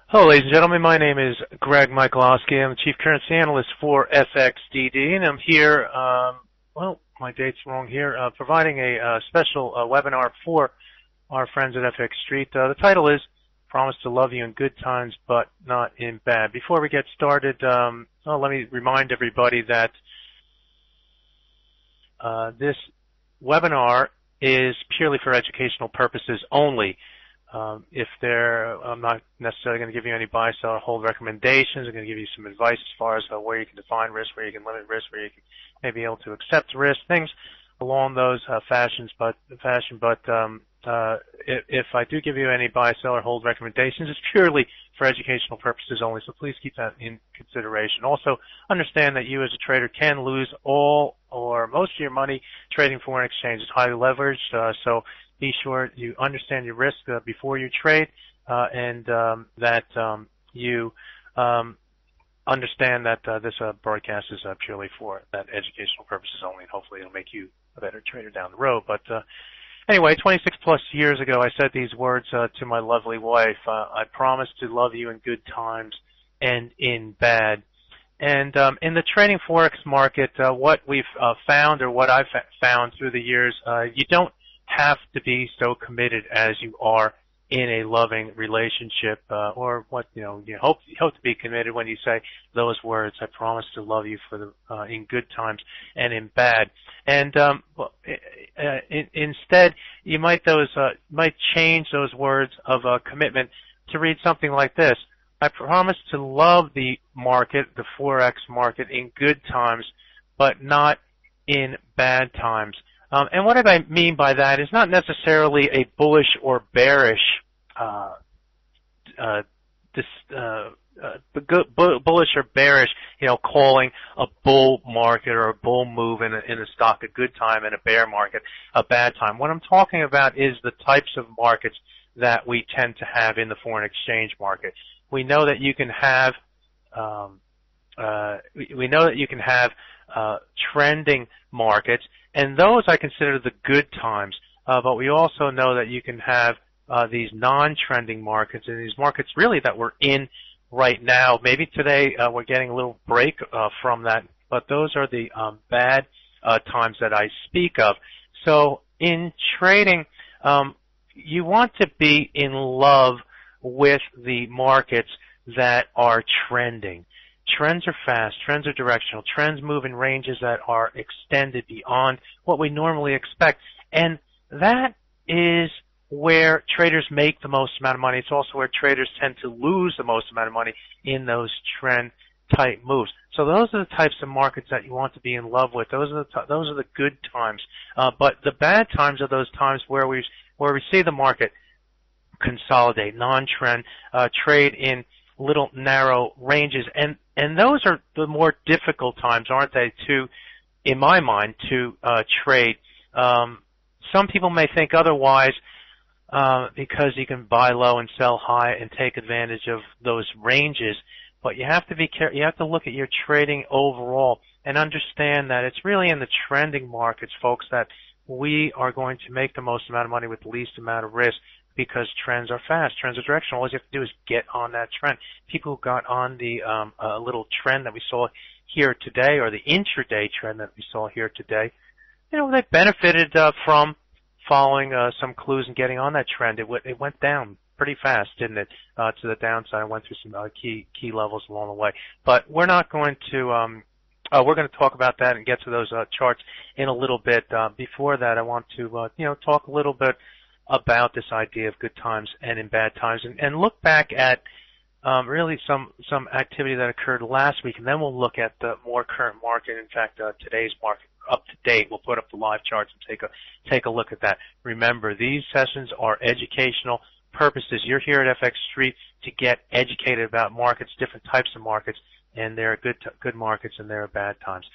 Hello, ladies and gentlemen. My name is Greg Michalowki. I'm the Chief Currency Analyst for FXDD, and I'm here, well, my date's wrong here, providing a special webinar for our friends at FX Street. The title is Promise to Love You in Good Times, but Not in Bad. Before we get started, let me remind everybody that this webinar is purely for educational purposes only. I'm not necessarily going to give you any buy, sell, or hold recommendations. I'm going to give you some advice as far as where you can define risk, where you can limit risk, where you can maybe be able to accept risk, things along those fashions. But if I do give you any buy, sell, or hold recommendations, it's purely for educational purposes only. So please keep that in consideration. Also, understand that you as a trader can lose all or most of your money trading foreign exchange. It's highly leveraged, so be sure you understand your risk before you trade, and that you understand that this broadcast is purely for that educational purposes only, and hopefully it'll make you a better trader down the road. But anyway, 26 plus years ago, I said these words to my lovely wife. I promise to love you in good times and in bad. And in the trading forex market, what we've found, or what I've found through the years, you don't have to be so committed as you are in a loving relationship, or what you hope to be committed when you say those words. I promise to love you for the in good times and in bad. And instead, you might change those words of commitment to read something like this: I promise to love the market, the forex market, in good times, but not in bad times. And what I mean by that is not necessarily a bullish or bearish, bullish or bearish, calling a bull market or a bull move in a stock a good time and a bear market a bad time. What I'm talking about is the types of markets that we tend to have in the foreign exchange market. We know that you can have, trending markets, and those I consider the good times. But we also know that you can have these non-trending markets, and these markets really that we're in right now. Maybe today we're getting a little break from that, but those are the bad times that I speak of. So in trading, you want to be in love with the markets that are trending. Trends are fast, trends are directional, trends move in ranges that are extended beyond what we normally expect. And that is where traders make the most amount of money. It's also where traders tend to lose the most amount of money in those trend type moves. So those are the types of markets that you want to be in love with. Those are the good times. But the bad times are those times where we see the market consolidate, non-trend, trade in little narrow ranges, and those are the more difficult times, aren't they, in my mind, to trade. Some people may think otherwise, because you can buy low and sell high and take advantage of those ranges, but you have to be careful. You have to look at your trading overall and understand that it's really in the trending markets, folks, that we are going to make the most amount of money with the least amount of risk, because trends are fast, trends are directional. All you have to do is get on that trend. People who got on the little trend that we saw here today, or the intraday trend that we saw here today, they benefited from following some clues and getting on that trend. It went down pretty fast, didn't it, to the downside. It went through some key levels along the way. But we're not going to we're going to talk about that and get to those charts in a little bit. Before that, I want to talk a little bit about this idea of good times and in bad times, and look back at really some activity that occurred last week, and then we'll look at the more current market. In fact, today's market up to date. We'll put up the live charts and take a look at that. Remember, these sessions are educational purposes. You're here at FX Street to get educated about markets, different types of markets, and there are good markets and there are bad times.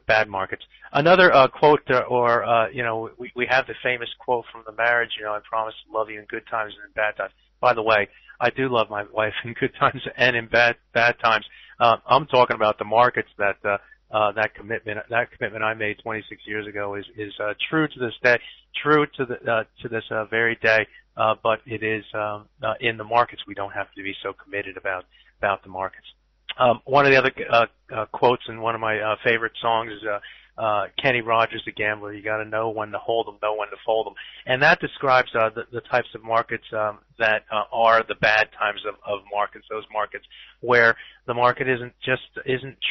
Bad markets. Another quote, we have the famous quote from the marriage, I promise to love you in good times and in bad times. By the way, I do love my wife in good times and in bad times. I'm talking about the markets that commitment I made 26 years ago is true to this day, true to this very day. but it is in the markets. We don't have to be so committed about the markets. One of the other quotes in one of my favorite songs is Kenny Rogers, the gambler. You got to know when to hold them, know when to fold them, and that describes the types of markets that are the bad times of markets. Those markets where the market isn't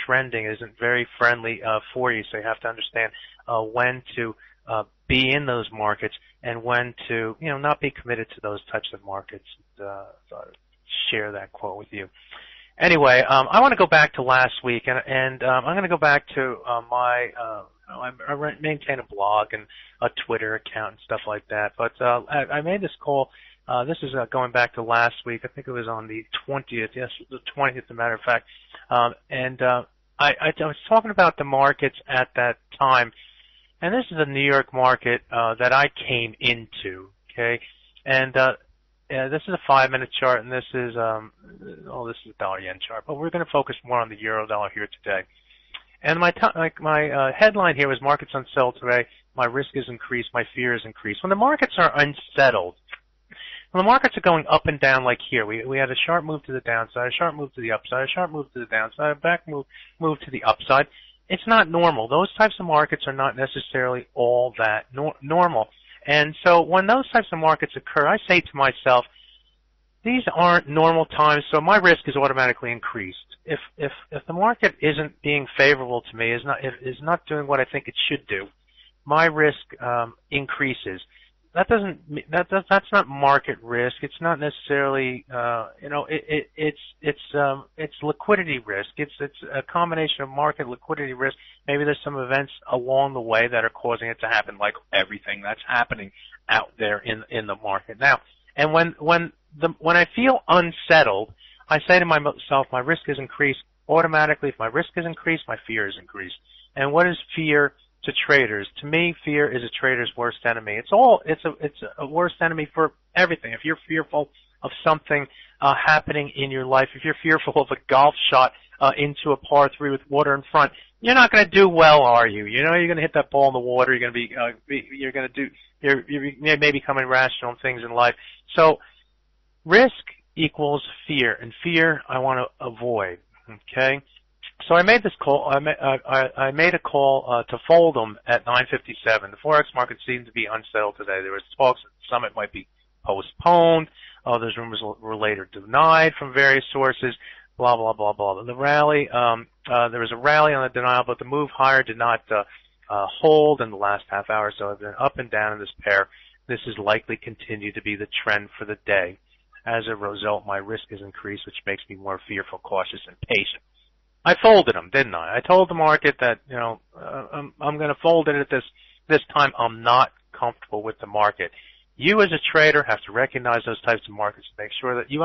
trending, isn't very friendly for you. So you have to understand when to be in those markets and when to not be committed to those types of markets. So I'll share that quote with you. Anyway, I want to go back to last week, and I'm going to go back to I maintain a blog and a Twitter account and stuff like that. But I made this call. This is going back to last week. I think it was on the 20th. Yes, the 20th, as a matter of fact. I was talking about the markets at that time, and this is a New York market that I came into. Okay, and this is a 5-minute chart, and this is this is a dollar-yen chart, but we're going to focus more on the euro-dollar here today. And my headline here was markets unsettled today. My risk is increased. My fear is increased. When the markets are unsettled, when the markets are going up and down like here, we had a sharp move to the downside, a sharp move to the upside, a sharp move to the downside, a back move to the upside. It's not normal. Those types of markets are not necessarily all that normal. And so when those types of markets occur, I say to myself, these aren't normal times, so my risk is automatically increased. If the market isn't being favorable to me, is not doing what I think it should do, my risk increases. That's not market risk. It's not necessarily it's liquidity risk. It's a combination of market liquidity risk. Maybe there's some events along the way that are causing it to happen, like everything that's happening out there in the market now. And when I feel unsettled, I say to myself, my risk is increased. Automatically, if my risk is increased, my fear is increased. And what is fear to traders? To me, fear is a trader's worst enemy. It's a worst enemy for everything. If you're fearful of something happening in your life, if you're fearful of a golf shot into a par 3 with water in front, you're not going to do well, are you? You're going to hit that ball in the water. You're going to you may become irrational in things in life. So risk equals fear, and fear I want to avoid. Okay. So I made this call. I made a call to fold them at 9:57. The forex market seemed to be unsettled today. There was talks that the summit might be postponed. Those rumors were later denied from various sources. Blah blah blah blah. The rally. There was a rally on the denial, but the move higher did not hold in the last half hour. So I've been up and down in this pair. This is likely continue to be the trend for the day. As a result, my risk is increased, which makes me more fearful, cautious, and patient. I folded them, didn't I? I told the market that, I'm going to fold it at this time. I'm not comfortable with the market. You as a trader have to recognize those types of markets and make sure that you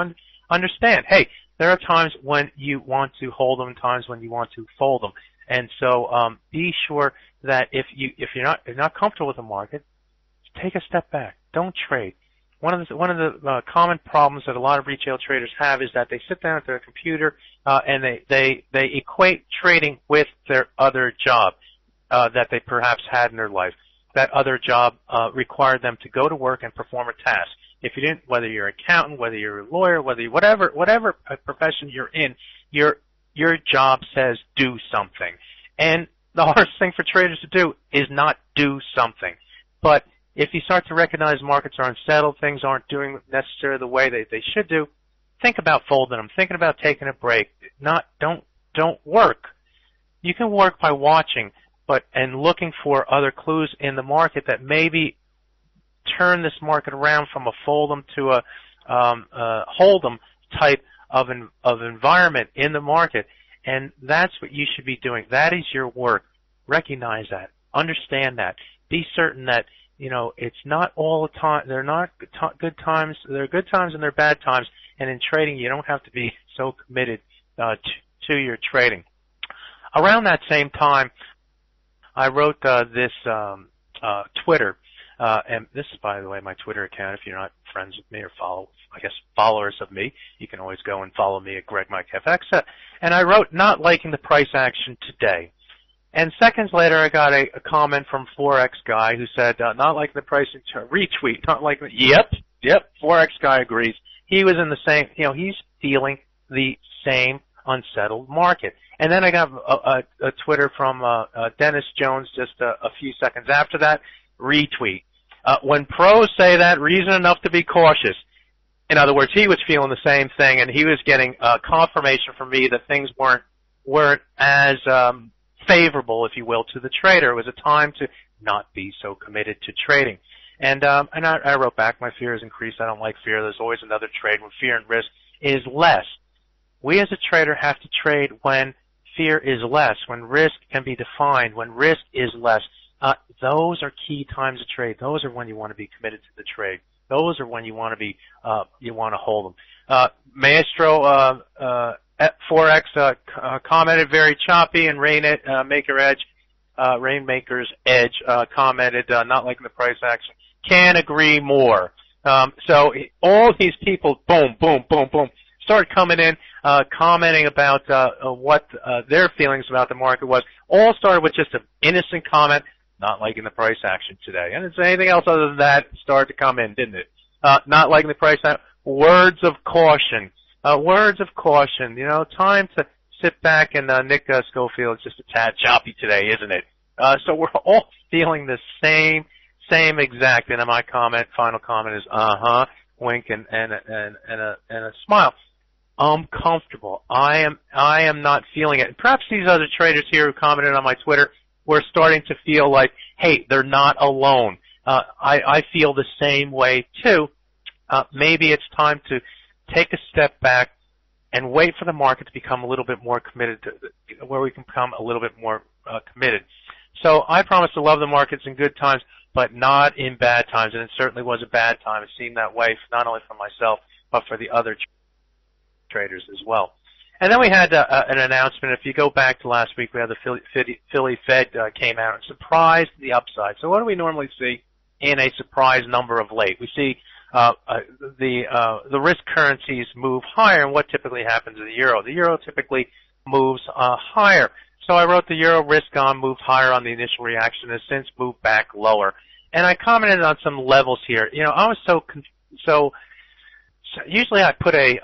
understand, hey, there are times when you want to hold them, times when you want to fold them. And so, be sure that if you're not comfortable with the market, take a step back. Don't trade. One of the common problems that a lot of retail traders have is that they sit down at their computer and they equate trading with their other job that they perhaps had in their life. That other job required them to go to work and perform a task. If you didn't, whether you're an accountant, whether you're a lawyer, whatever profession you're in, your job says do something. And the hardest thing for traders to do is not do something. But if you start to recognize markets are unsettled, things aren't doing necessarily the way they should do, think about folding them. Thinking about taking a break. Don't work. You can work by watching, and looking for other clues in the market that maybe turn this market around from a fold them to a hold them type of environment in the market. And that's what you should be doing. That is your work. Recognize that. Understand that. Be certain that it's not all the time. They're not good times. There are good times and there are bad times. And in trading, you don't have to be so committed to your trading. Around that same time, I wrote this Twitter, and this is, by the way, my Twitter account. If you're not friends with me or followers of me, you can always go and follow me at GregMikeFX. And I wrote, not liking the price action today. And seconds later, I got a comment from Forex guy who said, not liking the price, retweet, not liking it. Yep, Yep, forex guy agrees. He was in the same, he's feeling the same unsettled market. And then I got a Twitter from Dennis Jones just a few seconds after that, retweet. When pros say that, reason enough to be cautious. In other words, he was feeling the same thing, and he was getting confirmation from me that things weren't as favorable, if you will, to the trader. It was a time to not be so committed to trading. And I wrote back, my fear has increased. I don't like fear. There's always another trade when fear and risk is less. We as a trader have to trade when fear is less, when risk can be defined, when risk is less. Those are key times to trade. Those are when you want to be committed to the trade. Those are when you want to be, you want to hold them. Maestro, Forex, commented very choppy, and Rainmaker's Edge, commented, not liking the price action. Can't agree more. So all these people, boom, boom, boom, boom, started coming in, commenting about, what, their feelings about the market was. All started with just an innocent comment, not liking the price action today. And it's anything else other than that started to come in, didn't it? Not liking the price action. Words of caution. Words of caution. Time to sit back, and Nick Schofield's just a tad choppy today, isn't it? So we're all feeling the same exact. And my final comment is, wink and a smile. I'm comfortable. I am not feeling it. Perhaps these other traders here who commented on my Twitter were starting to feel like, hey, they're not alone. I feel the same way too. Maybe it's time to take a step back and wait for the market to become a little bit more committed, where we can become a little bit more committed. So I promise to love the markets in good times, but not in bad times. And it certainly was a bad time. It seemed that way, not only for myself, but for the other traders as well. And then we had an announcement. If you go back to last week, we had the Philly Fed came out and surprised the upside. So what do we normally see in a surprise number of late? We see the risk currencies move higher, and what typically happens to the euro? The euro typically moves higher. So I wrote the euro risk on moved higher on the initial reaction, has since moved back lower. And I commented on some levels here. I was so usually I put a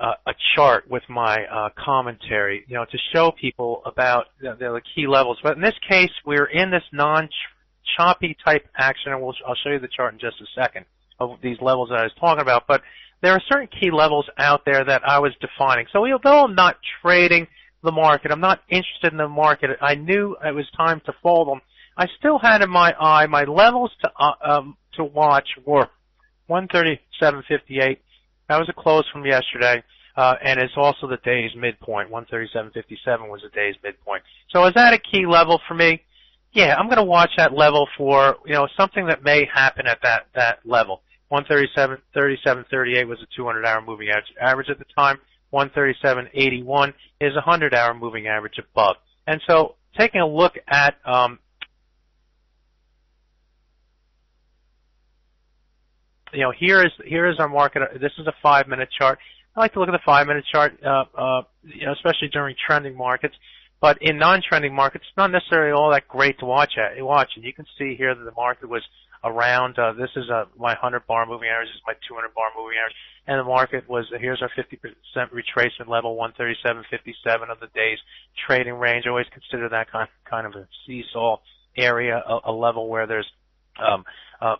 chart with my commentary, to show people about the key levels. But in this case, we're in this non-choppy type action, and I'll show you the chart in just a second of these levels that I was talking about. But there are certain key levels out there that I was defining. So although I'm not trading the market, I'm not interested in the market, I knew it was time to follow them. I still had in my eye my levels to watch were 137.58. That was a close from yesterday, and it's also the day's midpoint. 137.57 was the day's midpoint. So is that a key level for me? Yeah, I'm going to watch that level for, something that may happen at that level. 137.38 was a 200-hour moving average at the time. 137.81 is a 100-hour moving average above. And so taking a look at here is our market. This is a 5-minute chart. I like to look at the 5-minute chart, especially during trending markets. But in non-trending markets, it's not necessarily all that great to watch. And you can see here that the market was around, this is my 100-bar moving average, this is my 200-bar moving average. And the market was, here's our 50% retracement level, 137.57 of the day's trading range. I always consider that kind of a seesaw area, a level where there's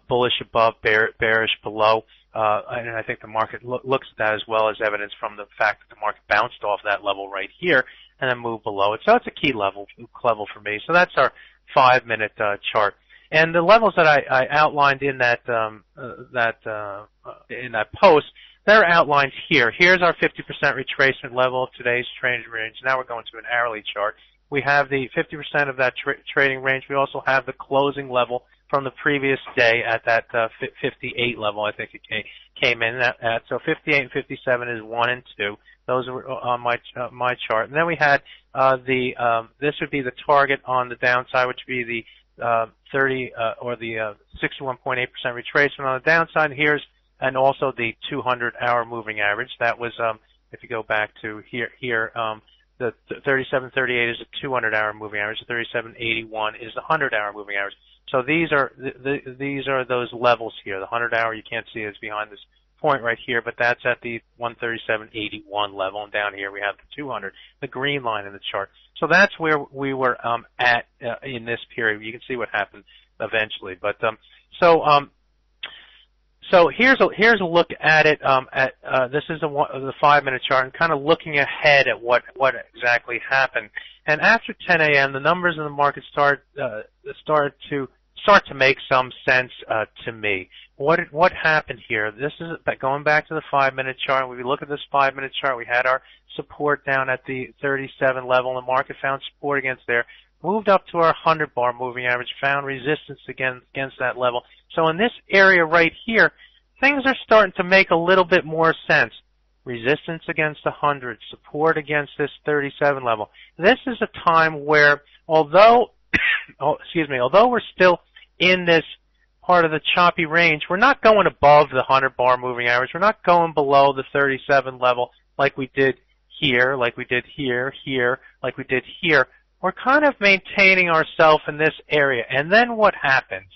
bullish above, bearish below. And I think the market looks at that as well as evidence from the fact that the market bounced off that level right here and then moved below it. So it's a key level for me. So that's our 5-minute chart. And the levels that I outlined in that post, they're outlined here. Here's our 50% retracement level of today's trading range. Now we're going to an hourly chart. We have the 50% of that trading range. We also have the closing level from the previous day at that 58 level, I think it came in at. So 58 and 57 is 1 and 2. Those are on my chart. And then we had this would be the target on the downside, which would be the 61.8% retracement on the downside. And also the 200-hour moving average. That was if you go back to here the 37.38 is a 200-hour moving average. The 37.81 is the 100-hour moving average. So these are those levels here. The 100-hour, you can't see it's behind this point right here, but that's at the 137.81 level, and down here we have the 200, the green line in the chart. So that's where we were at in this period. You can see what happened eventually. But so here's a look at it. This is the 5-minute chart, and kind of looking ahead at what exactly happened. And after 10 a.m., the numbers in the market start to make some sense to me. What happened here? This is going back to the 5-minute chart. When we look at this 5-minute chart, we had our support down at the 37 level, and the market found support against there. Moved up to our 100-bar moving average, found resistance against that level. So in this area right here, things are starting to make a little bit more sense. Resistance against the 100, support against this 37 level. This is a time where, although we're still in this part of the choppy range, we're not going above the 100-bar moving average. We're not going below the 37 level like we did here, like we did here, like we did here. We're kind of maintaining ourselves in this area. And then what happens?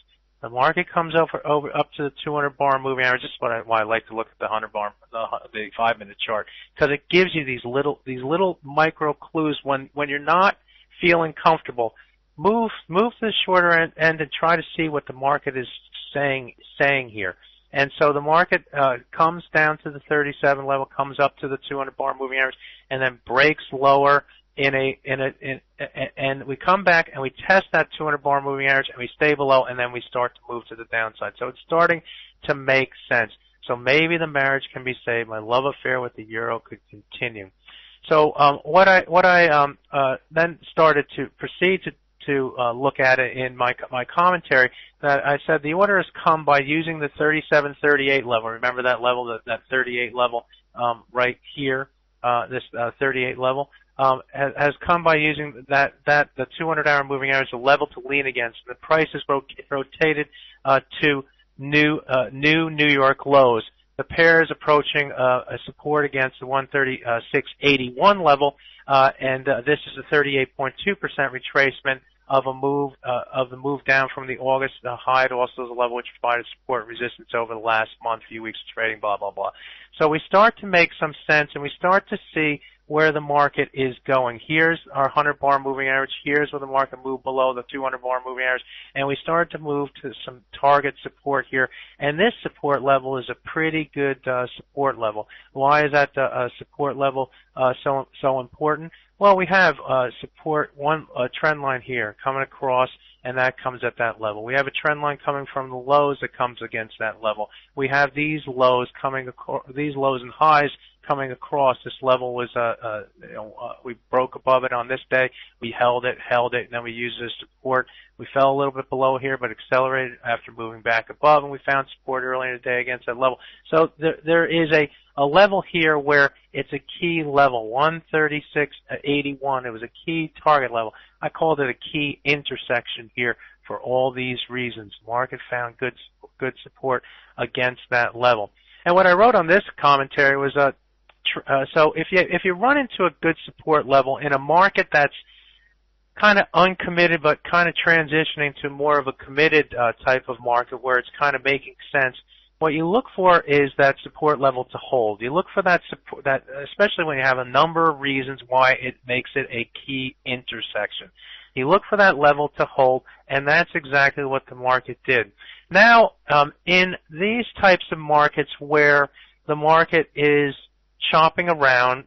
The market comes over up to the 200-bar moving average. This is why I like to look at the 100-bar, the 5-minute chart, because it gives you these little micro clues when you're not feeling comfortable. Move to the shorter end and try to see what the market is saying here. And so the market comes down to the 37 level, comes up to the 200-bar moving average, and then breaks lower. And we come back and we test that 200-bar moving average and we stay below, and then we start to move to the downside. So it's starting to make sense. So maybe the marriage can be saved. My love affair with the euro could continue. So what I then started to proceed to look at it in my commentary, that I said the order has come by using the 37.38 level. Remember that level, that 38 level right here, this 38 level. Has come by using the 200-hour moving average, a level to lean against. The price is rotated to new New York lows. The pair is approaching a support against the 136.81 level, and this is a 38.2% retracement of the move down from the August high to also the level which provided support and resistance over the last month, few weeks of trading, blah, blah, blah. So we start to make some sense, and we start to see where the market is going. Here's our 100-bar moving average. Here's where the market moved below the 200-bar moving average. And we started to move to some target support here. And this support level is a pretty good support level. Why is that support level so important? Well, we have support, a trend line here coming across, and that comes at that level. We have a trend line coming from the lows that comes against that level. We have these lows these lows and highs coming across. This level was, we broke above it on this day. We held it, and then we used it as support. We fell a little bit below here, but accelerated after moving back above, and we found support earlier in the day against that level. So there is a level here where it's a key level, 136.81. It was a key target level. I called it a key intersection here for all these reasons. Market found good support against that level. And what I wrote on this commentary was so if you run into a good support level in a market that's kind of uncommitted but kind of transitioning to more of a committed type of market where it's kind of making sense, what you look for is that support level to hold. You look for that support, especially when you have a number of reasons why it makes it a key intersection. You look for that level to hold, and that's exactly what the market did. Now, in these types of markets where the market is chopping around,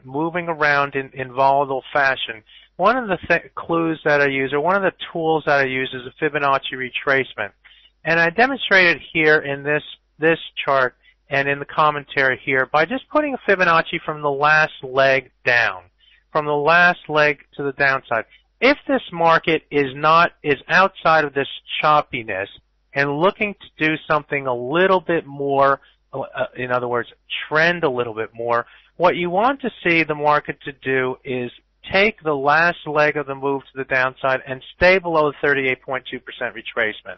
moving around in volatile fashion, one of the clues that I use, or one of the tools that I use, is a Fibonacci retracement. And I demonstrated here in this chart and in the commentary here by just putting a Fibonacci from the last leg down, from the last leg to the downside. If this market is outside of this choppiness and looking to do something a little bit more, in other words, trend a little bit more, what you want to see the market to do is take the last leg of the move to the downside and stay below the 38.2% retracement.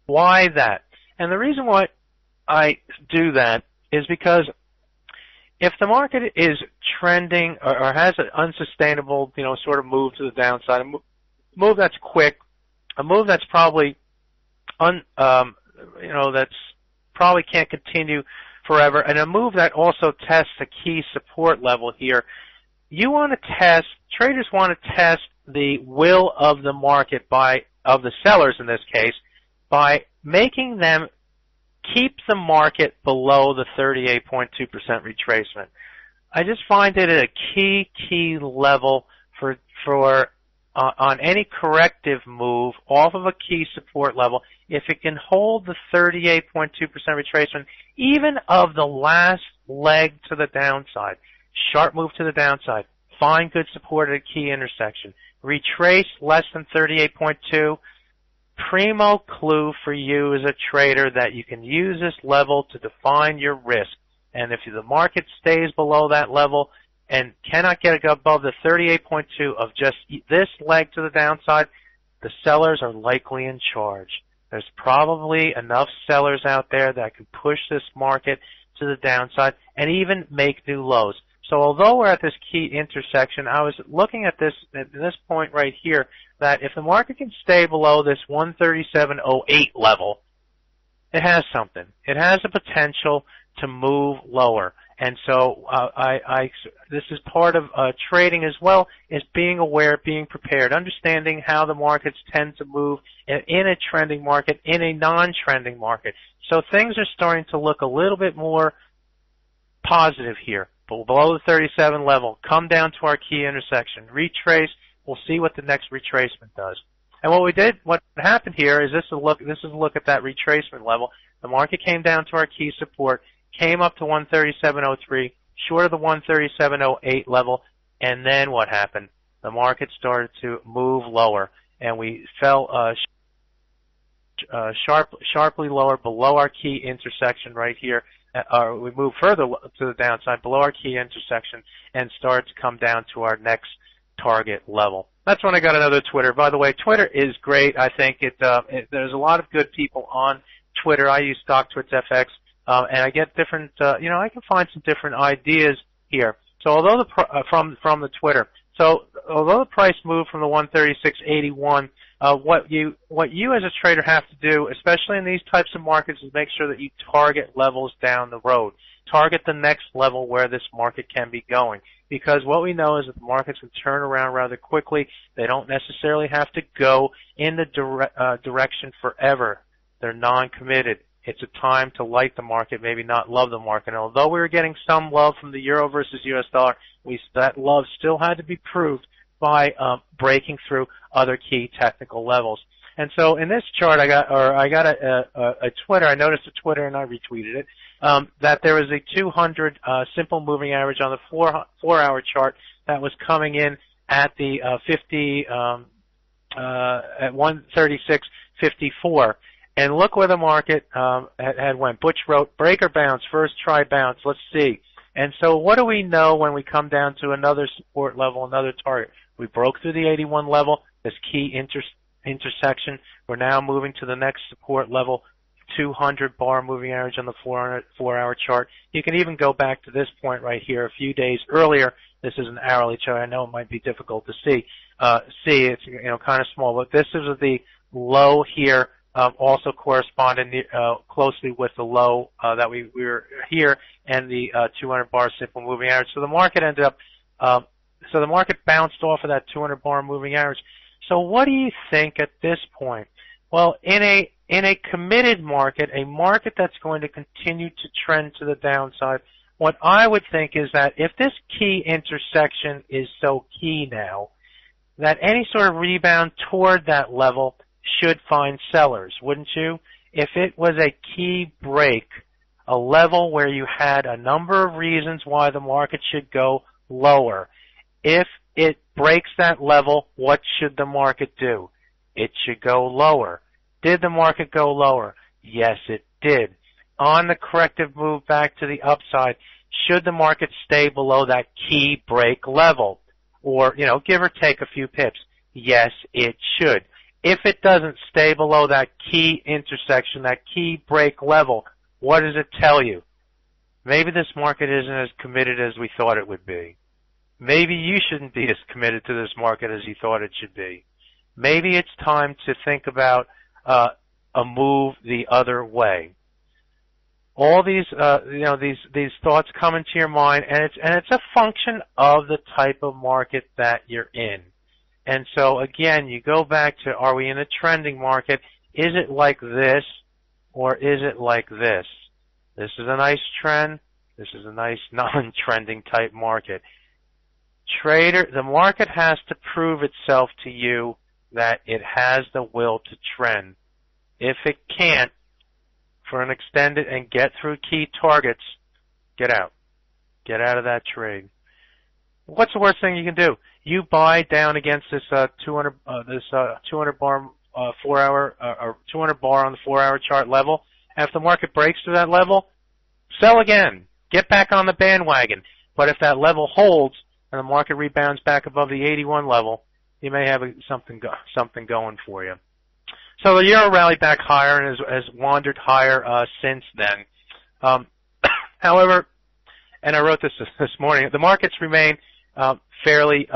Why that? And the reason why I do that is because if the market is trending or has an unsustainable, sort of move to the downside, a move that's quick, a move that's probably that's probably can't continue forever, and a move that also tests a key support level here. You want to test, traders want to test the will of the market of the sellers in this case, by making them keep the market below the 38.2% retracement. I just find it a key level on any corrective move off of a key support level. If it can hold the 38.2% retracement, even of the last leg to the downside, sharp move to the downside, find good support at a key intersection, retrace less than 38.2, primo clue for you as a trader that you can use this level to define your risk. And if the market stays below that level and cannot get above the 38.2 of just this leg to the downside, the sellers are likely in charge. There's probably enough sellers out there that can push this market to the downside and even make new lows. So although we're at this key intersection, I was looking at this point right here, that if the market can stay below this 137.08 level, it has something. It has the potential to move lower. And so this is part of trading as well, is being aware, being prepared, understanding how the markets tend to move in a trending market, in a non-trending market. So things are starting to look a little bit more positive here. Below the 37 level, come down to our key intersection, retrace. We'll see what the next retracement does. And what happened here is this is a look at that retracement level. The market came down to our key support, came up to 137.03, short of the 137.08 level, and then what happened? The market started to move lower, and we fell sharply lower below our key intersection right here. We moved further to the downside below our key intersection and started to come down to our next target level. That's when I got another Twitter. By the way, Twitter is great. I think there's a lot of good people on Twitter. I use StockTwitsFX, and I get different, I can find some different ideas here. So although from the Twitter, although the price moved from the 136.81, what you as a trader have to do, especially in these types of markets, is make sure that you target levels down the road. Target the next level where this market can be going. Because what we know is that the markets can turn around rather quickly. They don't necessarily have to go in the direction forever. They're non-committed. It's a time to like the market, maybe not love the market. And although we were getting some love from the euro versus U.S. dollar, that love still had to be proved by breaking through other key technical levels. And so in this chart, I got a Twitter. I noticed a Twitter and I retweeted it. That there was a 200 simple moving average on the 4-hour chart that was coming in at the at 136.54. And look where the market had went. Butch wrote, break or bounce, first try bounce, let's see. And so what do we know when we come down to another support level, another target? We broke through the 81 level, this key intersection. We're now moving to the next support level, 200 bar moving average on the 4-hour chart. You can even go back to this point right here a few days earlier. This is an hourly chart. I know it might be difficult to see. It's kind of small, but this is the low here. Also corresponding closely with the low that we were here and the 200 bar simple moving average. So the market ended up, so the market bounced off of that 200 bar moving average. So what do you think at this point? Well, in a committed market, a market that's going to continue to trend to the downside, what I would think is that if this key intersection is so key now, that any sort of rebound toward that level should find sellers, wouldn't you? If it was a key break, a level where you had a number of reasons why the market should go lower, if it breaks that level, what should the market do? It should go lower. Did the market go lower? Yes, it did. On the corrective move back to the upside, should the market stay below that key break level? Or, give or take a few pips? Yes, it should. If it doesn't stay below that key intersection, that key break level, what does it tell you? Maybe this market isn't as committed as we thought it would be. Maybe you shouldn't be as committed to this market as you thought it should be. Maybe it's time to think about a move the other way. all these these thoughts come into your mind, and it's a function of the type of market that you're in. And so again, you go back to, are we in a trending market? Is it like this, or is it like this? This is a nice trend. This is a nice non-trending type market. Trader, the market has to prove itself to you that it has the will to trend. If it can't, for an extended and get through key targets, get out. Get out of that trade. What's the worst thing you can do? You buy down against this 200 bar 4-hour or 200 bar on the 4-hour chart level. And if the market breaks to that level, sell again. Get back on the bandwagon. But if that level holds and the market rebounds back above the 81 level, you may have something going for you. So the euro rallied back higher and has wandered higher since then. However, and I wrote this morning, the markets remain fairly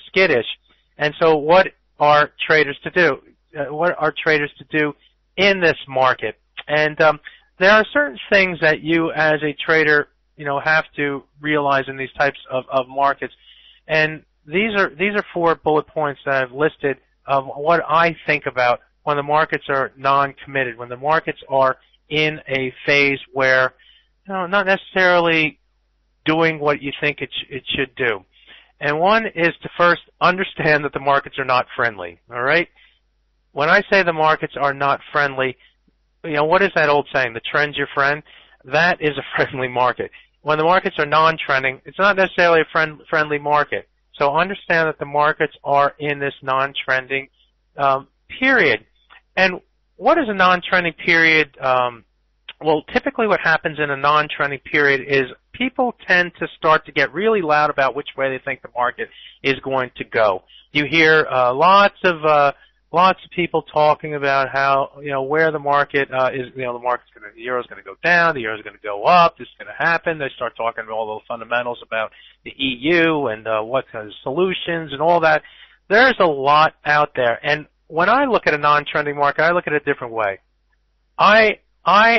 skittish. And so what are traders to do? What are traders to do in this market? And there are certain things that you as a trader, have to realize in these types of markets. And these are 4 bullet points that I've listed of what I think about when the markets are non-committed, when the markets are in a phase where, not necessarily doing what you think it should do. And one is to first understand that the markets are not friendly, all right? When I say the markets are not friendly, what is that old saying? The trend's your friend? That is a friendly market. When the markets are non-trending, it's not necessarily a friendly market. So understand that the markets are in this non-trending period. And what is a non-trending period? Well, typically what happens in a non-trending period is people tend to start to get really loud about which way they think the market is going to go. You hear lots of people talking about how, where the market is, the euro's going to go down, the euro's going to go up, this is going to happen. They start talking about all the fundamentals about the EU and what kind of solutions and all that. There's a lot out there. And when I look at a non-trending market, I look at it a different way. I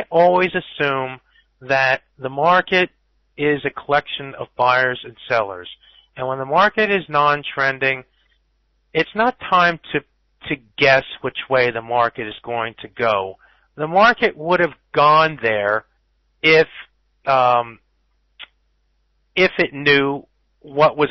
always assume that the market is a collection of buyers and sellers. And when the market is non-trending, it's not time to guess which way the market is going to go. The market would have gone there if it knew what was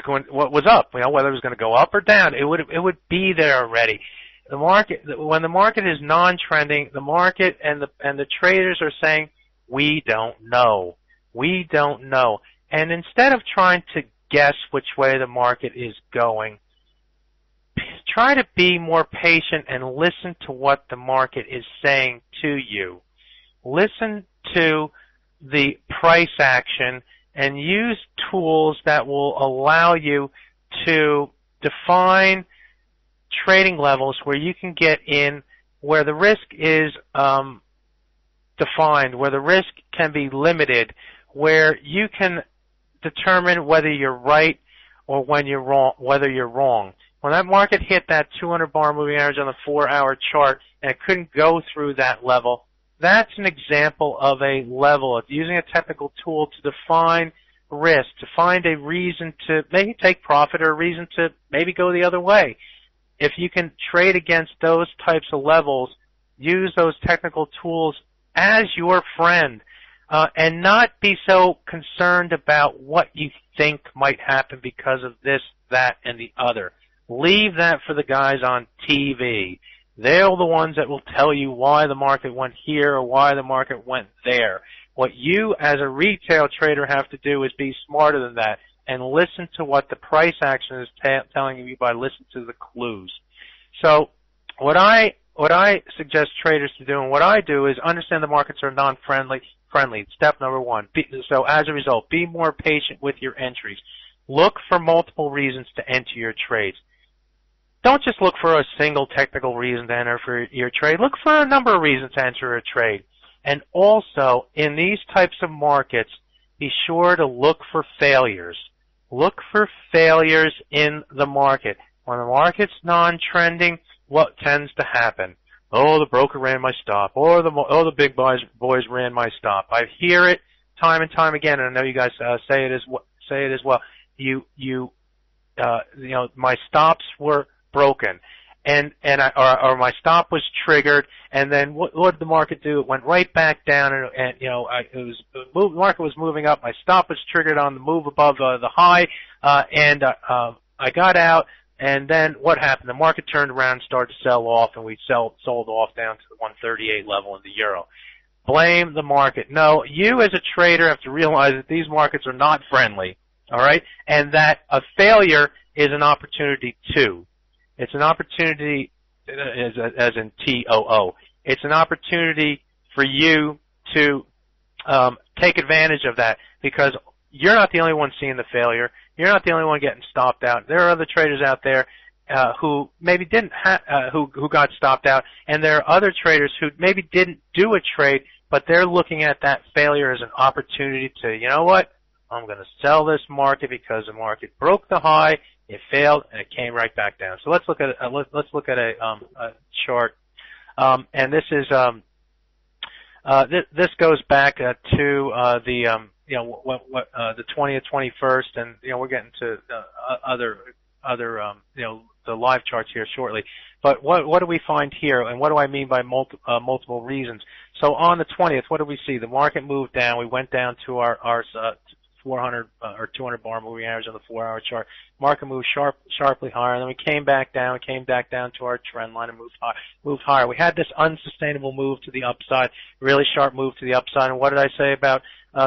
up, whether it was going to go up or down. It would be there already. The market, when the market is non-trending, the market and the traders are saying, we don't know. We don't know. And instead of trying to guess which way the market is going, try to be more patient and listen to what the market is saying to you. Listen to the price action and use tools that will allow you to define trading levels where you can get in, where the risk is defined, where the risk can be limited, where you can determine whether you're right or whether you're wrong. When that market hit that 200 bar moving average on the 4-hour chart and it couldn't go through that level, that's an example of a level of using a technical tool to define risk, to find a reason to maybe take profit or a reason to maybe go the other way. If you can trade against those types of levels, use those technical tools as your friend, and not be so concerned about what you think might happen because of this, that, and the other. Leave that for the guys on TV. They're the ones that will tell you why the market went here or why the market went there. What you as a retail trader have to do is be smarter than that and listen to what the price action is telling you by listening to the clues. So what I suggest traders to do and what I do is understand the markets are non-friendly. Step number 1. So as a result, be more patient with your entries. Look for multiple reasons to enter your trades. Don't just look for a single technical reason to enter for your trade. Look for a number of reasons to enter a trade. And also, in these types of markets, be sure to look for failures. Look for failures in the market. When the market's non-trending, what tends to happen? oh, the broker ran my stop, or the big boys ran my stop. I hear it time and time again, and I know you guys say it as well. My stops were broken, or my stop was triggered, and then what did the market do? It went right back down, and the market was moving up. My stop was triggered on the move above the high, and I got out. And then what happened? The market turned around and started to sell off, and we sold off down to the 138 level in the euro. Blame the market. No, you as a trader have to realize that these markets are not friendly, all right, and that a failure is an opportunity too. It's an opportunity, as in TOO. It's an opportunity for you to take advantage of that, because you're not the only one seeing the failure. You're not the only one getting stopped out. There are other traders out there who maybe didn't who got stopped out, and there are other traders who maybe didn't do a trade, but they're looking at that failure as an opportunity to, you know what, I'm going to sell this market because the market broke the high, it failed, and it came right back down. So let's look at a chart, and this is this goes back to the the 20th, 21st, and we're getting to other the live charts here shortly. But what do we find here, and what do I mean by multiple reasons? So on the 20th, what do we see? The market moved down. We went down to our 400 or 200 bar moving average on the 4-hour chart. Market moved sharply higher, and then we came back down. We came back down to our trend line and moved higher. We had this unsustainable move to the upside, really sharp move to the upside. And what did I say about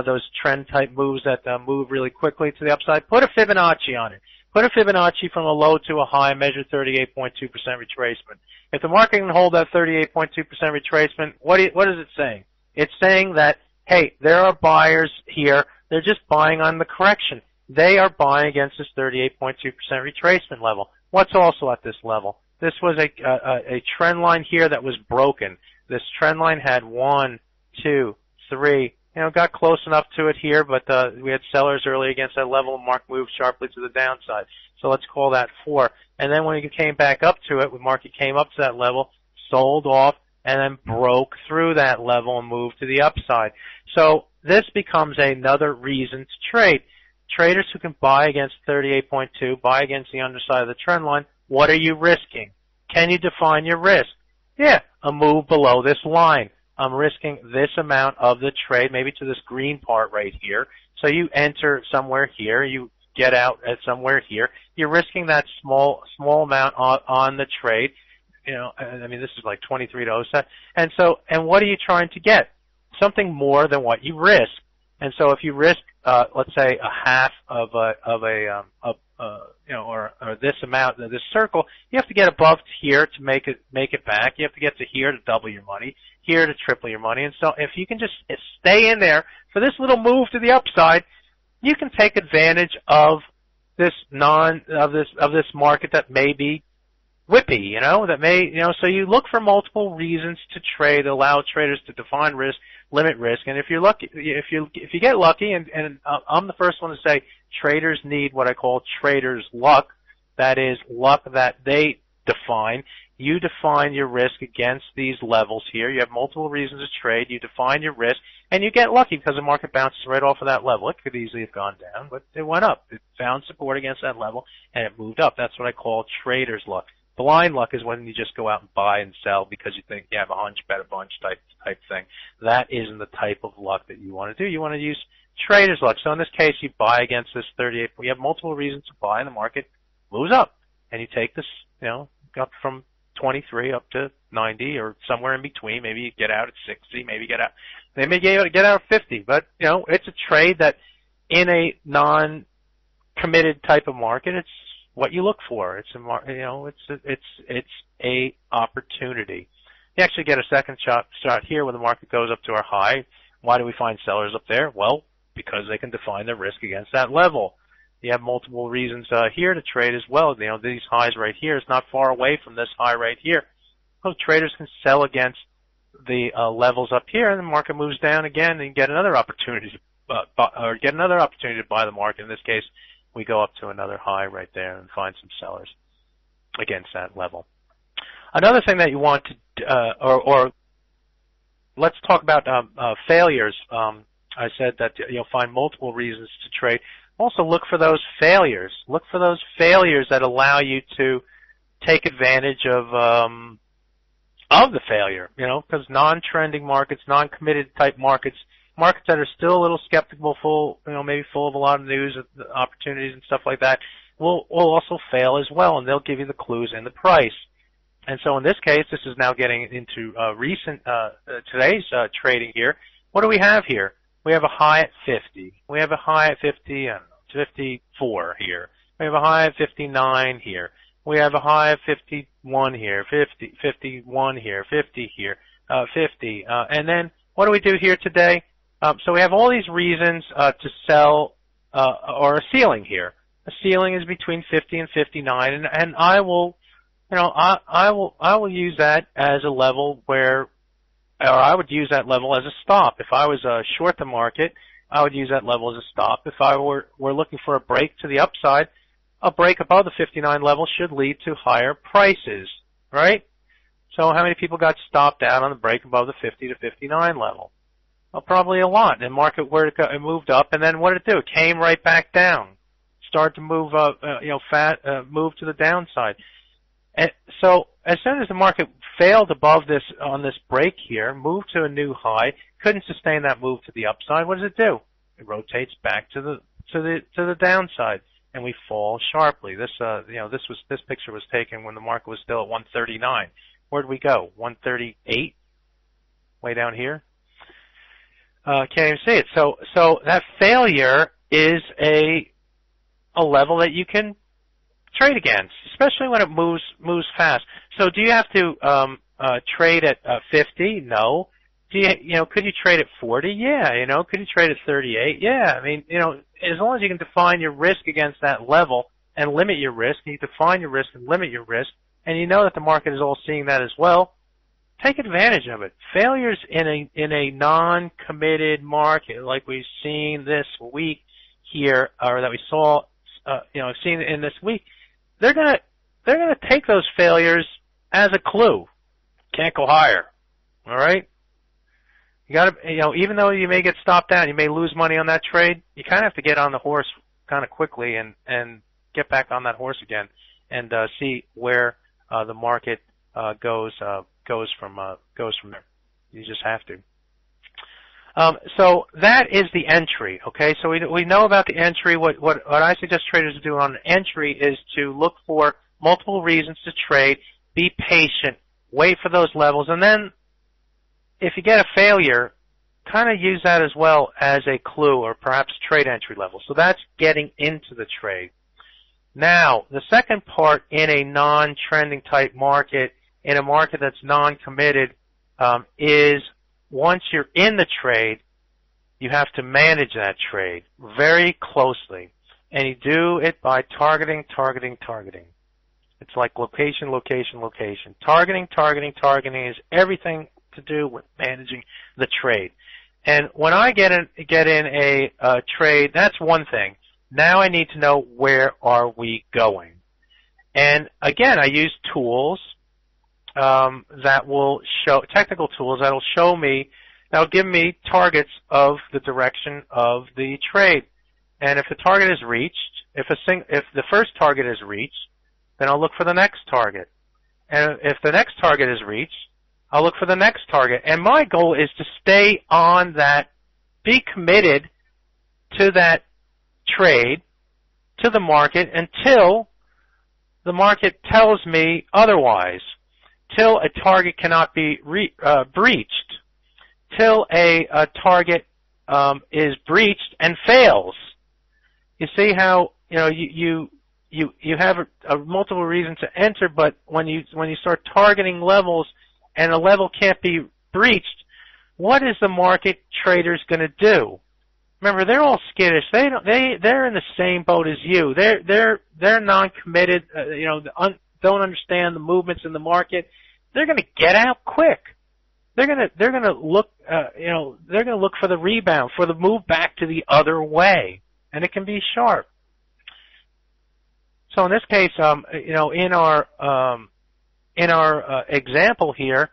those trend type moves that move really quickly to the upside? Put a Fibonacci on it. Put a Fibonacci from a low to a high, measure 38.2% retracement. If the market can hold that 38.2% retracement, what is it saying? It's saying that, hey, there are buyers here. They're just buying on the correction. They are buying against this 38.2% retracement level. What's also at this level? This was a trend line here that was broken. This trend line had 1, 2, 3. Got close enough to it here, but we had sellers early against that level, and market moved sharply to the downside. So let's call that 4. And then when it came back up to it, when market came up to that level, sold off, and then broke through that level and moved to the upside. So this becomes another reason to trade. Traders who can buy against 38.2, buy against the underside of the trend line, what are you risking? Can you define your risk? Yeah, a move below this line. I'm risking this amount of the trade, maybe to this green part right here. So you enter somewhere here, you get out at somewhere here. You're risking that small amount on the trade. This is like 23 to 07. And what are you trying to get? Something more than what you risk. And so if you risk, let's say a half of or this amount, this circle, you have to get above here to make it back. You have to get to here to double your money, here to triple your money. And so if you can just stay in there for this little move to the upside, you can take advantage of this market that may be whippy, so you look for multiple reasons to trade, allow traders to define risk, limit risk, and if you're lucky, if you get lucky, and I'm the first one to say traders need what I call traders luck, that is luck that they define. You define your risk against these levels here. You have multiple reasons to trade. You define your risk, and you get lucky because the market bounces right off of that level. It could easily have gone down, but it went up. It found support against that level, and it moved up. That's what I call trader's luck. Blind luck is when you just go out and buy and sell because you think you have a hunch, bet a bunch type thing. That isn't the type of luck that you want to do. You want to use trader's luck. So in this case, you buy against this 38. You have multiple reasons to buy, and the market moves up. And you take this, up from 23 up to 90 or somewhere in between. Maybe you get out at 60. Maybe you get out. They may get out at 50. But it's a trade that in a non-committed type of market, it's what you look for. It's a opportunity. You actually get a second shot here when the market goes up to our high. Why do we find sellers up there? Well, because they can define their risk against that level. You have multiple reasons here to trade as well. These highs right here is not far away from this high right here. So traders can sell against the levels up here, and the market moves down again, and you get another opportunity to buy the market. In this case, we go up to another high right there and find some sellers against that level. Another thing that you want to, or let's talk about failures. I said that you'll find multiple reasons to trade. Also look for those failures. Look for those failures that allow you to take advantage of the failure, because non-trending markets, non-committed type markets that are still a little skeptical, maybe full of a lot of news, opportunities and stuff like that, will also fail as well, and they'll give you the clues in the price. And so in this case, this is now getting into today's trading here. What do we have here? We have a high at 50. We have a high at 54 here. We have a high at 59 here. We have a high at 51 here, 51 here, 50 here, 50. And then what do we do here today? So we have all these reasons to sell, or a ceiling here. A ceiling is between 50 and 59, and I will use that as a level or I would use that level as a stop. If I was short the market, I would use that level as a stop. If I were looking for a break to the upside, a break above the 59 level should lead to higher prices, right? So how many people got stopped out on the break above the 50 to 59 level? Well, probably a lot. The market it moved up, and then what did it do? It came right back down. Started to move up, move to the downside. And so as soon as the market failed above this on this break here, moved to a new high, couldn't sustain that move to the upside, what does it do? It rotates back to the downside, and we fall sharply. This picture was taken when the market was still at 139. Where'd we go? 138? Way down here? Can't even see it. So that failure is a level that you can trade against, especially when it moves fast. So do you have to trade at 50? No. Could you trade at 40? Yeah. Could you trade at 38? Yeah. I mean, as long as you can define your risk against that level and limit your risk, you define your risk and limit your risk, and you know that the market is all seeing that as well, take advantage of it. Failures in a non-committed market, like we've seen this week here, or that we saw, seen in this week, they're gonna take those failures as a clue. Can't go higher. All right. You gotta, even though you may get stopped out, you may lose money on that trade, you kind of have to get on the horse kind of quickly and get back on that horse again and see where the market goes from there. You just have to. So that is the entry. Okay, so we know about the entry. What I suggest traders do on an entry is to look for multiple reasons to trade, be patient, wait for those levels, and then if you get a failure, kind of use that as well as a clue or perhaps trade entry level. So that's getting into the trade. Now, the second part in a non-trending type market, in a market that's non-committed, is once you're in the trade, you have to manage that trade very closely. And you do it by targeting. It's like location. Targeting is everything to do with managing the trade. And when I get in a trade, that's one thing. Now I need to know where are we going. And again, I use tools that will show, technical tools that will show me, that'll give me targets of the direction of the trade. And if the target is reached, if the first target is reached, then I'll look for the next target. And if the next target is reached, I'll look for the next target. And my goal is to stay on that, be committed to that trade, to the market, until the market tells me otherwise, till a target cannot be breached, till a target is breached and fails. You see how you have a multiple reasons to enter, but when you start targeting levels and a level can't be breached, what is the market traders going to do? Remember, they're all skittish. They're in the same boat as you. They're non-committed. Don't understand the movements in the market. They're going to get out quick. They're going to look. They're going to look for the rebound, for the move back to the other way, and it can be sharp. So in this case, in our in our example here,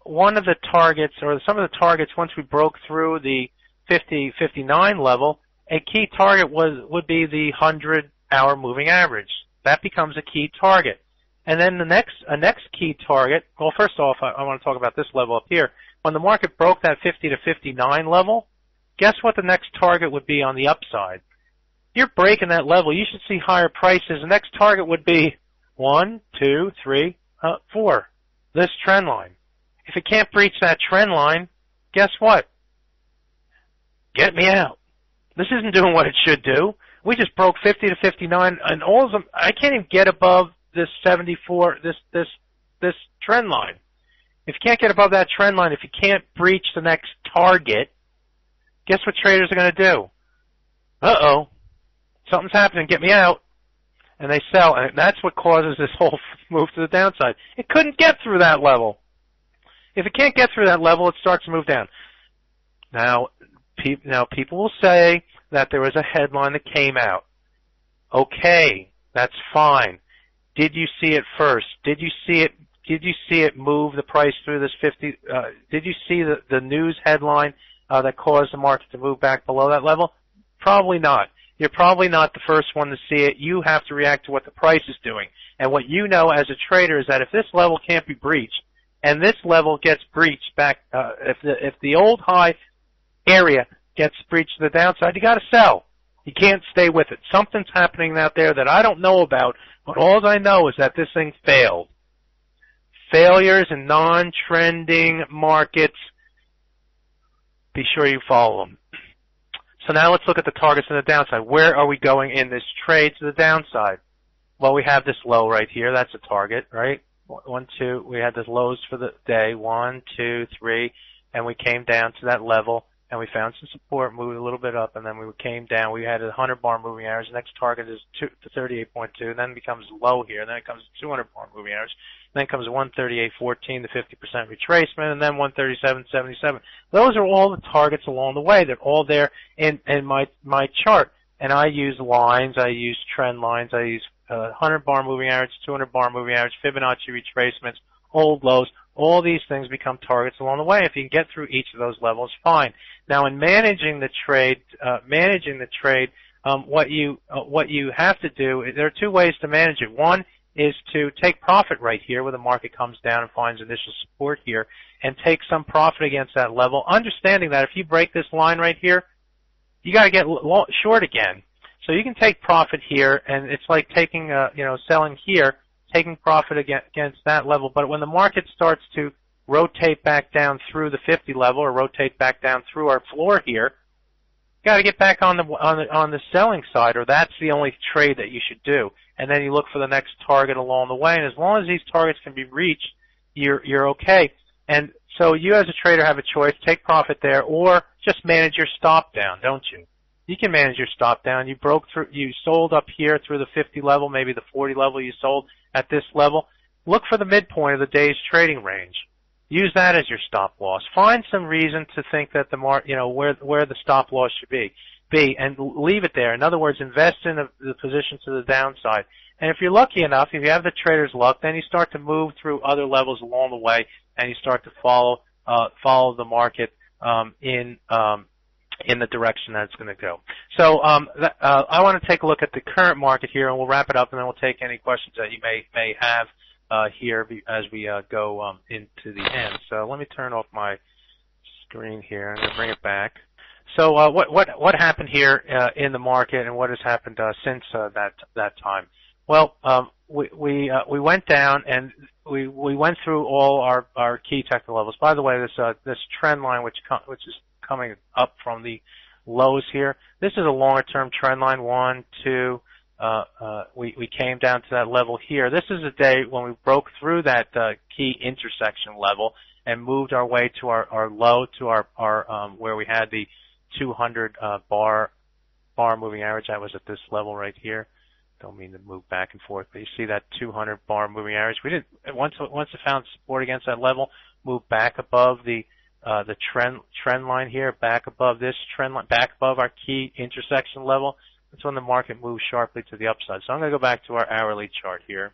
one of the targets, or some of the targets, once we broke through the 59 level, a key target would be the 100-hour moving average. That becomes a key target. And then a next key target, well, first off, I want to talk about this level up here. When the market broke that 50 to 59 level, guess what the next target would be on the upside? You're breaking that level. You should see higher prices. The next target would be 1, 2, 3, 4. This trend line. If it can't breach that trend line, guess what? Get me out. This isn't doing what it should do. We just broke 50 to 59, and all of them, I can't even get above this 74, this trend line. If you can't get above that trend line, if you can't breach the next target, guess what traders are going to do? Uh-oh, something's happening, get me out. And they sell, and that's what causes this whole move to the downside. It couldn't get through that level. If it can't get through that level, it starts to move down. Now people will say that there was a headline that came out. Okay, that's fine. Did you see it first? Did you see it move the price through this 50? Did you see the news headline that caused the market to move back below that level? Probably not. You're probably not the first one to see it. You have to react to what the price is doing. And what you know as a trader is that if this level can't be breached, and this level gets breached back, if the old high area gets breached to the downside, you got to sell. You can't stay with it. Something's happening out there that I don't know about, but all I know is that this thing failed. Failures in non-trending markets, be sure you follow them. So now let's look at the targets on the downside. Where are we going in this trade to the downside? Well, we have this low right here. That's a target, right? 1, 2. We had the lows for the day. 1, 2, 3. And we came down to that level, and we found some support, moved a little bit up, and then we came down. We had a 100-bar moving average. The next target is 38.2. Then it becomes low here. Then it comes 200-bar moving average. Then comes 138.14, the 50% retracement, and then 137.77. Those are all the targets along the way. They're all there in my chart. And I use lines, I use trend lines, I use 100-bar moving average, 200-bar moving average, Fibonacci retracements, old lows. All these things become targets along the way. If you can get through each of those levels, fine. Now, in managing the trade, what you have to do, there are two ways to manage it. One is to take profit right here where the market comes down and finds initial support here and take some profit against that level, understanding that if you break this line right here, you got to get short again. So you can take profit here, and it's like taking, selling here, taking profit against that level. But when the market starts to rotate back down through the 50 level or rotate back down through our floor here, you got to get back on the selling side, or that's the only trade that you should do. And then you look for the next target along the way. And as long as these targets can be reached, you're okay. And so you as a trader have a choice: take profit there, or just manage your stop down, don't you? You can manage your stop down. You broke through, you sold up here through the 50 level, maybe the 40 level. You sold at this level. Look for the midpoint of the day's trading range. Use that as your stop loss. Find some reason to think that where the stop loss should be, and leave it there. In other words, invest in the position to the downside. And if you're lucky enough, if you have the trader's luck, then you start to move through other levels along the way, and you start to follow the market in the direction that it's going to go. So I want to take a look at the current market here, and we'll wrap it up, and then we'll take any questions that you may have here as we go into the end. So let me turn off my screen here. I'm going to bring it back. So what happened here in the market, and what has happened since that time? Well, we went down, and we went through all our key technical levels. By the way, this trend line which is coming up from the lows here, this is a longer term trend line. 1, 2. We came down to that level here. This is a day when we broke through that key intersection level and moved our way to our low, to our where we had the 200 bar moving average. That was at this level right here. Don't mean to move back and forth, but you see that 200 bar moving average. We didn't once it found support against that level, move back above the trend line here, back above this trend line, back above our key intersection level. That's when the market moves sharply to the upside. So I'm going to go back to our hourly chart here.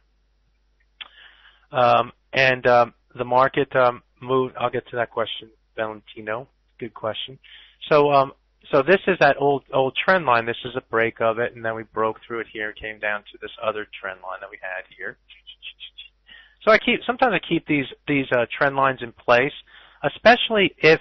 The market moved. I'll get to that question, Valentino. Good question. So this is that old trend line. This is a break of it, and then we broke through it here and came down to this other trend line that we had here. So sometimes I keep these trend lines in place, especially if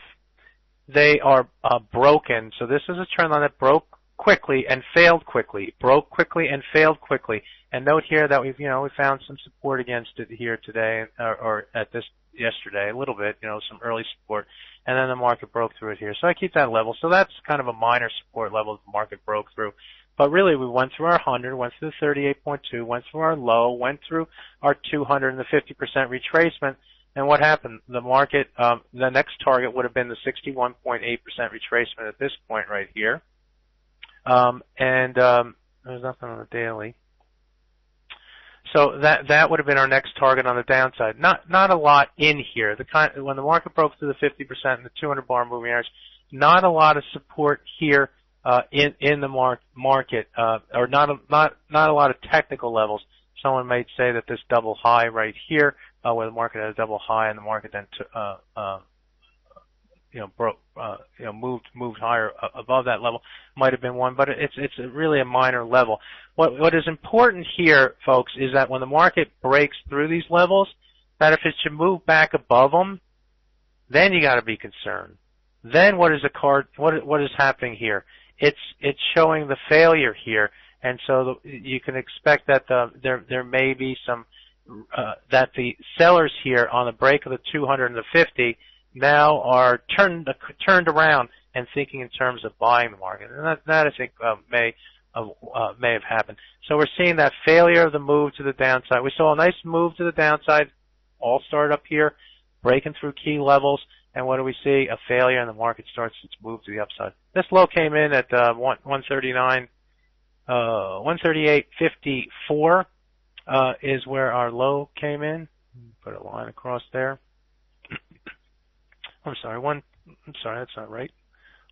they are broken. So this is a trend line that broke quickly and failed quickly, broke quickly and failed quickly. And note here that we found some support against it here today, or at this yesterday, a little bit, some early support, and then the market broke through it here. So I keep that level. So that's kind of a minor support level that the market broke through. But really, we went through our 100, went through the 38.2, went through our low, went through our 200 and the 50% retracement. And what happened? The market, the next target would have been the 61.8% retracement at this point right here. There's nothing on the daily. So that would have been our next target on the downside. Not a lot in here. When the market broke through the 50% and the 200 bar moving average, not a lot of support here in the market, or not a lot of technical levels. Someone might say that this double high right here, where the market had a double high and the market then moved higher above that level, might have been one, but it's really a minor level. What is important here, folks, is that when the market breaks through these levels, that if it should move back above them, then you got to be concerned. Then what is happening here? It's showing the failure here, and so you can expect that there may be some that the sellers here on the break of the 200 and the 50 now are turned around and thinking in terms of buying the market, and that I think may have happened. So we're seeing that failure of the move to the downside. We saw a nice move to the downside, all started up here, breaking through key levels, and what do we see? A failure, and the market starts its move to the upside. This low came in at 138.54 is where our low came in. Put a line across there. I'm sorry, that's not right.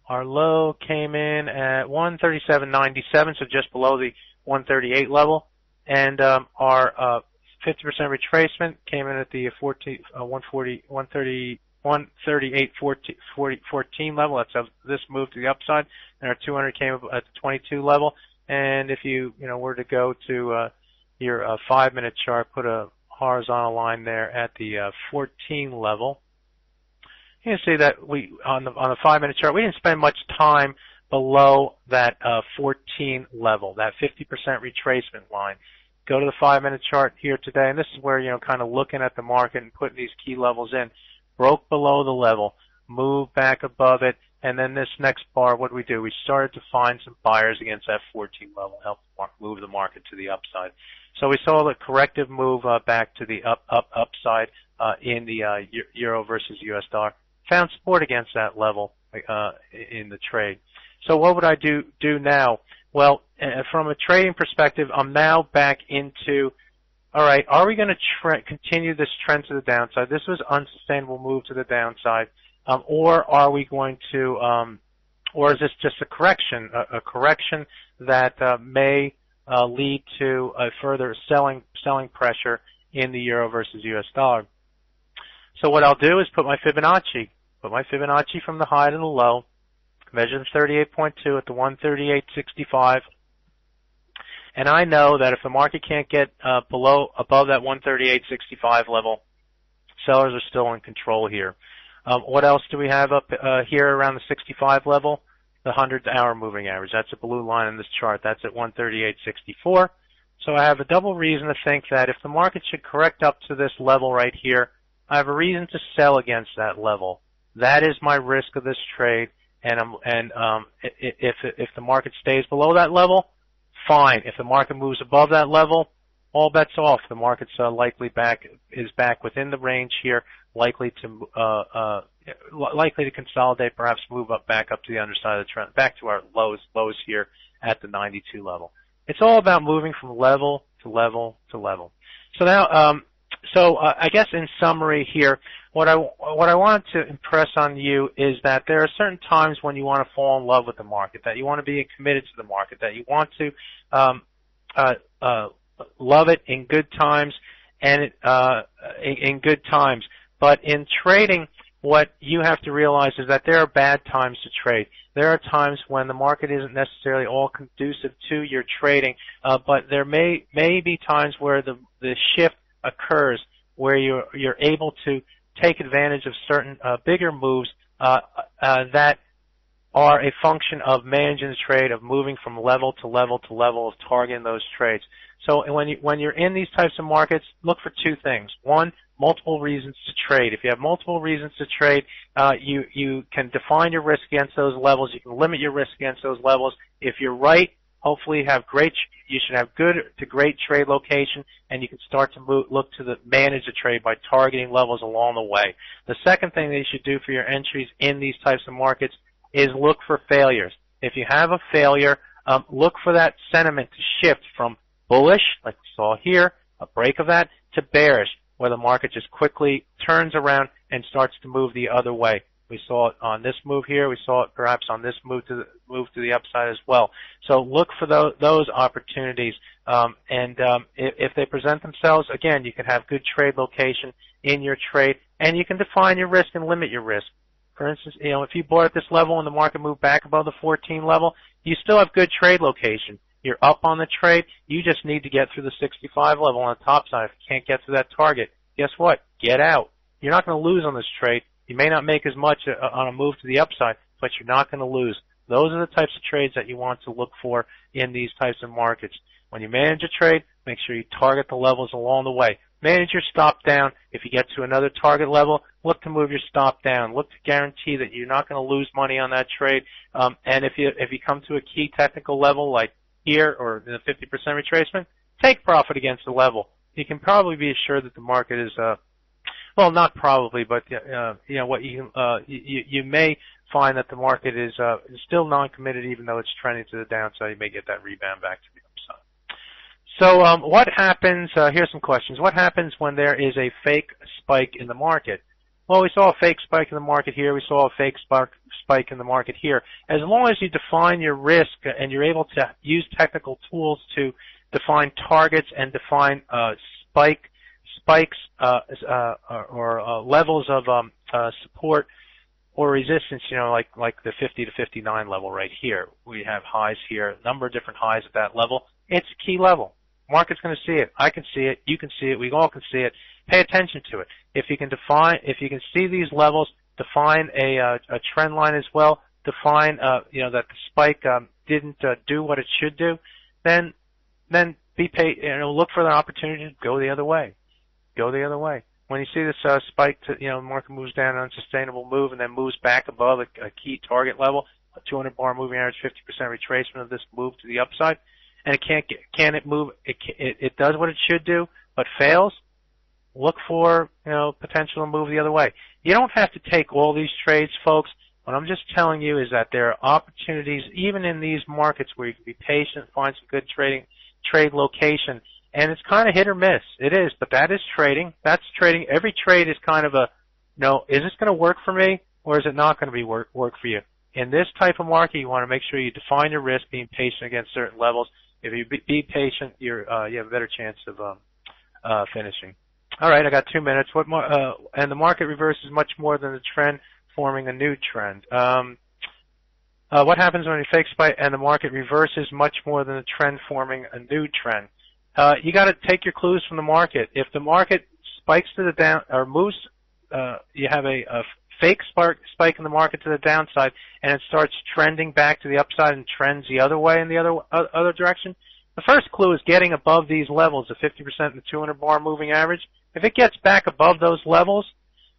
Our low came in at 137.97, so just below the 138 level, and our 50% retracement came in at the 138.14 level. That's this move to the upside, and our 200 came up at the 22 level. And if you were to go to your 5-minute chart, put a horizontal line there at the 14 level. You can see that on the 5-minute chart, we didn't spend much time below that 14 level, that 50% retracement line. Go to the 5-minute chart here today, and this is where, kind of looking at the market and putting these key levels in. Broke below the level, moved back above it, and then this next bar, what do? We started to find some buyers against that 14 level, helped move the market to the upside. So we saw the corrective move back to the upside in the euro versus US dollar. Found support against that level in the trade. So what would I do now? Well, from a trading perspective, I'm now back into, all right, are we going to continue this trend to the downside? This was unsustainable move to the downside. Or are we going to, or is this just a correction that may lead to a further selling pressure in the euro versus US dollar? So what I'll do is put my Fibonacci from the high to the low, measure the 38.2 at the 138.65, and I know that if the market can't get above that 138.65 level, sellers are still in control here. What else do we have up here around the 65 level? The 100-hour moving average. That's a blue line in this chart. That's at 138.64. So I have a double reason to think that if the market should correct up to this level right here, I have a reason to sell against that level. That is my risk of this trade. And if the market stays below that level, fine. If the market moves above that level, all bets off. The market's likely back within the range here, likely to consolidate, perhaps move back up to the underside of the trend, back to our lows here at the 92 level. It's all about moving from level to level to level. So now, I guess in summary here, what I want to impress on you is that there are certain times when you want to fall in love with the market, that you want to be committed to the market, that you want to love it in good times, and in good times. But in trading, what you have to realize is that there are bad times to trade. There are times when the market isn't necessarily all conducive to your trading, but there may be times where the shift occurs, where you're able to take advantage of certain bigger moves that are a function of managing the trade, of moving from level to level to level, of targeting those trades. So when you're in these types of markets, look for two things. One, multiple reasons to trade. If you have multiple reasons to trade, you can define your risk against those levels. You can limit your risk against those levels. If you're right, hopefully you should have good to great trade location, and you can start to look to manage the trade by targeting levels along the way. The second thing that you should do for your entries in these types of markets is look for failures. If you have a failure, look for that sentiment to shift from bullish, like we saw here, a break of that, to bearish, where the market just quickly turns around and starts to move the other way. We saw it on this move here. We saw it perhaps on this move to the upside as well. So look for those opportunities, and if they present themselves, again, you can have good trade location in your trade, and you can define your risk and limit your risk. For instance, if you bought at this level and the market moved back above the 14 level, you still have good trade location. You're up on the trade. You just need to get through the 65 level on the top side. If you can't get through that target, guess what? Get out. You're not going to lose on this trade. You may not make as much on a move to the upside, but you're not going to lose. Those are the types of trades that you want to look for in these types of markets. When you manage a trade, make sure you target the levels along the way. Manage your stop down. If you get to another target level, look to move your stop down. Look to guarantee that you're not going to lose money on that trade. And if you come to a key technical level like here or in the 50% retracement, take profit against the level. You can probably be assured that the market is, well, not probably, but what you may find that the market is still non-committed, even though it's trending to the downside. You may get that rebound back to the upside. So what happens? Here's some questions. What happens when there is a fake spike in the market? Well, we saw a fake spike in the market here. We saw a fake spike in the market here. As long as you define your risk and you're able to use technical tools to define targets and define spikes or levels of support or resistance, like the 50 to 59 level right here. We have highs here, a number of different highs at that level. It's a key level. Market's going to see it. I can see it. You can see it. We all can see it. Pay attention to it. If you can see these levels, define a trend line as well. Define, that the spike didn't do what it should do. Then look for the opportunity to go the other way. Go the other way. When you see this spike, market moves down an unsustainable move and then moves back above a key target level, a 200 bar moving average, 50% retracement of this move to the upside, and can it move? It does what it should do, but fails. Look for potential to move the other way. You don't have to take all these trades, folks. What I'm just telling you is that there are opportunities even in these markets where you can be patient, find some good trade location, and it's kind of hit or miss. It is, but that is trading. That's trading. Every trade is kind of is this going to work for me or is it not going to be work for you? In this type of market, you want to make sure you define your risk, being patient against certain levels. If you be patient, you have a better chance of finishing. All right, I got 2 minutes. What more? And the market reverses much more than the trend forming a new trend. What happens when you fake spike and the market reverses much more than the trend forming a new trend? You got to take your clues from the market. If the market spikes to the down or moves, you have a fake spike in the market to the downside, and it starts trending back to the upside and trends the other way in the other direction. The first clue is getting above these levels, the 50% and the 200 bar moving average. If it gets back above those levels,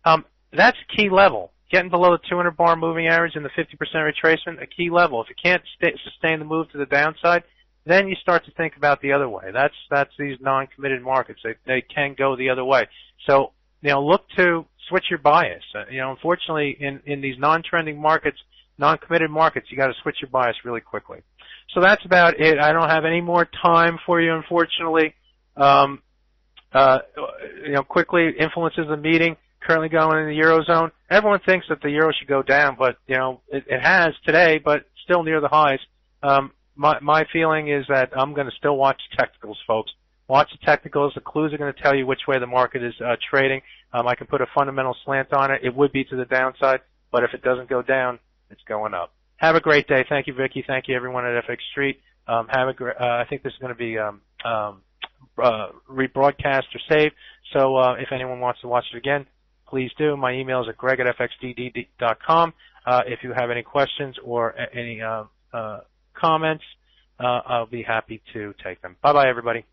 that's a key level. Getting below the 200 bar moving average and the 50% retracement, a key level. If it can't sustain the move to the downside, then you start to think about the other way. That's these non-committed markets. They can go the other way. So, look to switch your bias. Unfortunately, in these non-trending markets, non-committed markets, you got to switch your bias really quickly. So that's about it. I don't have any more time for you, unfortunately. Quickly influences the meeting currently going in the Eurozone. Everyone thinks that the Euro should go down, but, it has today, but still near the highs. My feeling is that I'm going to still watch technicals, folks. Watch the technicals. The clues are going to tell you which way the market is trading. I can put a fundamental slant on it. It would be to the downside, but if it doesn't go down, it's going up. Have a great day. Thank you, Vicky. Thank you, everyone at FX Street. I think this is going to be rebroadcast or saved. So if anyone wants to watch it again, please do. My email is at greg@fxdd.com. If you have any questions or any comments, I'll be happy to take them. Bye-bye, everybody.